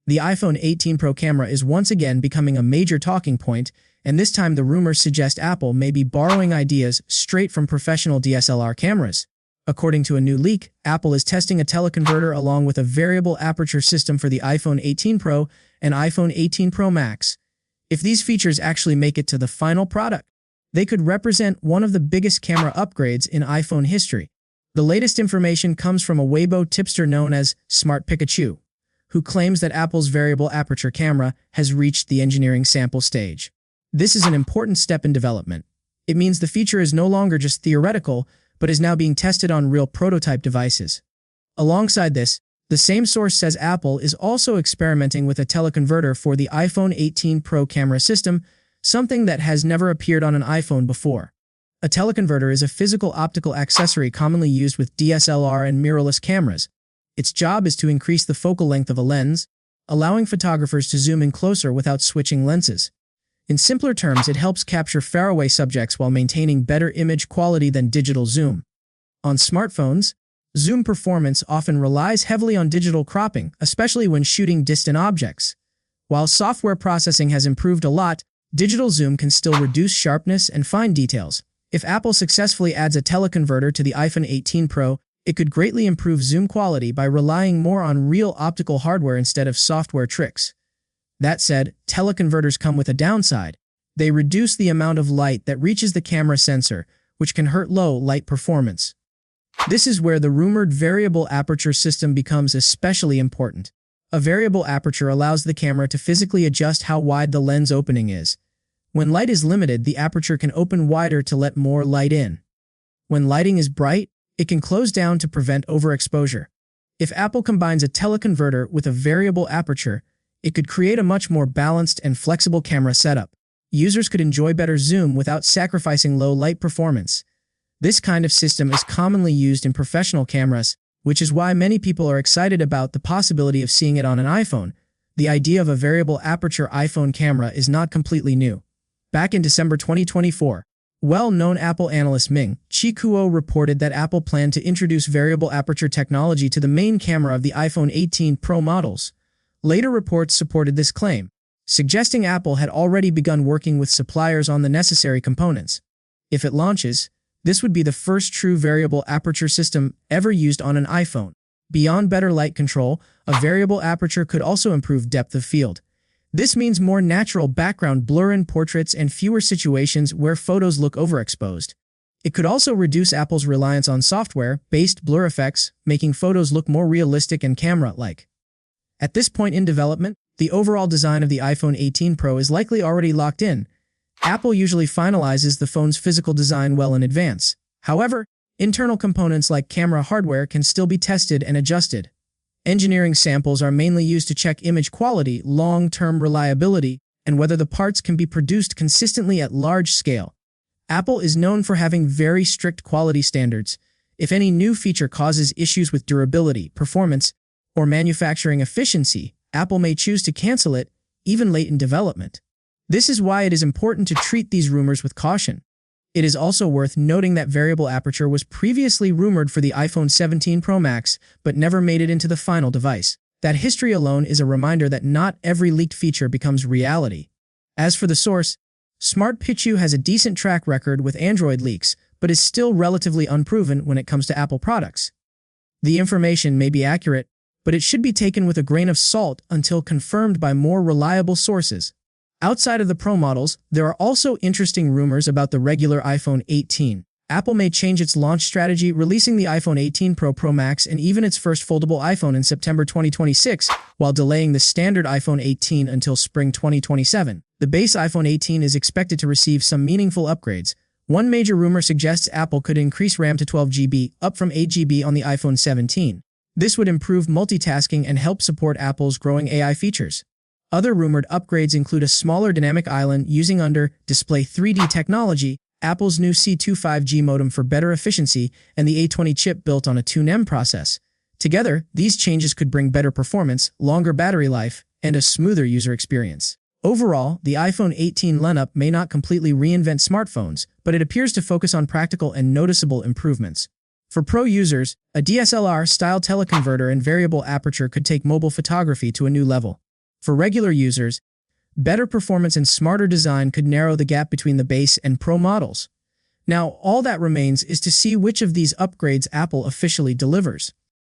The iPhone 18 Pro camera is once again becoming a major talking point, and this time the rumors suggest Apple may be borrowing ideas straight from professional DSLR cameras. According to a new leak, Apple is testing a teleconverter along with a variable aperture system for the iPhone 18 Pro and iPhone 18 Pro Max. If these features actually make it to the final product, they could represent one of the biggest camera upgrades in iPhone history. The latest information comes from a Weibo tipster known as Smart Pikachu, who claims that Apple's variable aperture camera has reached the engineering sample stage. This is an important step in development. It means the feature is no longer just theoretical, but is now being tested on real prototype devices. Alongside this, the same source says Apple is also experimenting with a teleconverter for the iPhone 18 Pro camera system, something that has never appeared on an iPhone before. A teleconverter is a physical optical accessory commonly used with DSLR and mirrorless cameras. Its job is to increase the focal length of a lens, allowing photographers to zoom in closer without switching lenses. In simpler terms, it helps capture faraway subjects while maintaining better image quality than digital zoom. On smartphones, zoom performance often relies heavily on digital cropping, especially when shooting distant objects. While software processing has improved a lot, digital zoom can still reduce sharpness and fine details. If Apple successfully adds a teleconverter to the iPhone 18 Pro, it could greatly improve zoom quality by relying more on real optical hardware instead of software tricks. That said, teleconverters come with a downside. They reduce the amount of light that reaches the camera sensor, which can hurt low light performance. This is where the rumored variable aperture system becomes especially important. A variable aperture allows the camera to physically adjust how wide the lens opening is. When light is limited, the aperture can open wider to let more light in. When lighting is bright, it can close down to prevent overexposure. If Apple combines a teleconverter with a variable aperture, it could create a much more balanced and flexible camera setup. Users could enjoy better zoom without sacrificing low light performance. This kind of system is commonly used in professional cameras, which is why many people are excited about the possibility of seeing it on an iPhone. The idea of a variable aperture iPhone camera is not completely new. Back in December 2024, well-known Apple analyst Ming-Chi Kuo reported that Apple planned to introduce variable aperture technology to the main camera of the iPhone 18 Pro models. Later reports supported this claim, suggesting Apple had already begun working with suppliers on the necessary components. If it launches, this would be the first true variable aperture system ever used on an iPhone. Beyond better light control, a variable aperture could also improve depth of field. This means more natural background blur in portraits and fewer situations where photos look overexposed. It could also reduce Apple's reliance on software-based blur effects, making photos look more realistic and camera-like. At this point in development, the overall design of the iPhone 18 Pro is likely already locked in. Apple usually finalizes the phone's physical design well in advance. However, internal components like camera hardware can still be tested and adjusted. Engineering samples are mainly used to check image quality, long-term reliability, and whether the parts can be produced consistently at large scale. Apple is known for having very strict quality standards. If any new feature causes issues with durability, performance, or manufacturing efficiency, Apple may choose to cancel it, even late in development. This is why it is important to treat these rumors with caution. It is also worth noting that variable aperture was previously rumored for the iPhone 17 Pro Max, but never made it into the final device. That history alone is a reminder that not every leaked feature becomes reality. As for the source, Smart Pikachu has a decent track record with Android leaks, but is still relatively unproven when it comes to Apple products. The information may be accurate, but it should be taken with a grain of salt until confirmed by more reliable sources. Outside of the Pro models, there are also interesting rumors about the regular iPhone 18. Apple may change its launch strategy, releasing the iPhone 18 Pro, Pro Max, and even its first foldable iPhone in September 2026, while delaying the standard iPhone 18 until spring 2027. The base iPhone 18 is expected to receive some meaningful upgrades. One major rumor suggests Apple could increase RAM to 12 GB, up from 8 GB on the iPhone 17. This would improve multitasking and help support Apple's growing AI features. Other rumored upgrades include a smaller dynamic island using under-display 3D technology, Apple's new C25G modem for better efficiency, and the A20 chip built on a 2nm process. Together, these changes could bring better performance, longer battery life, and a smoother user experience. Overall, the iPhone 18 lineup may not completely reinvent smartphones, but it appears to focus on practical and noticeable improvements. For pro users, a DSLR-style teleconverter and variable aperture could take mobile photography to a new level. For regular users, better performance and smarter design could narrow the gap between the base and Pro models. Now, all that remains is to see which of these upgrades Apple officially delivers.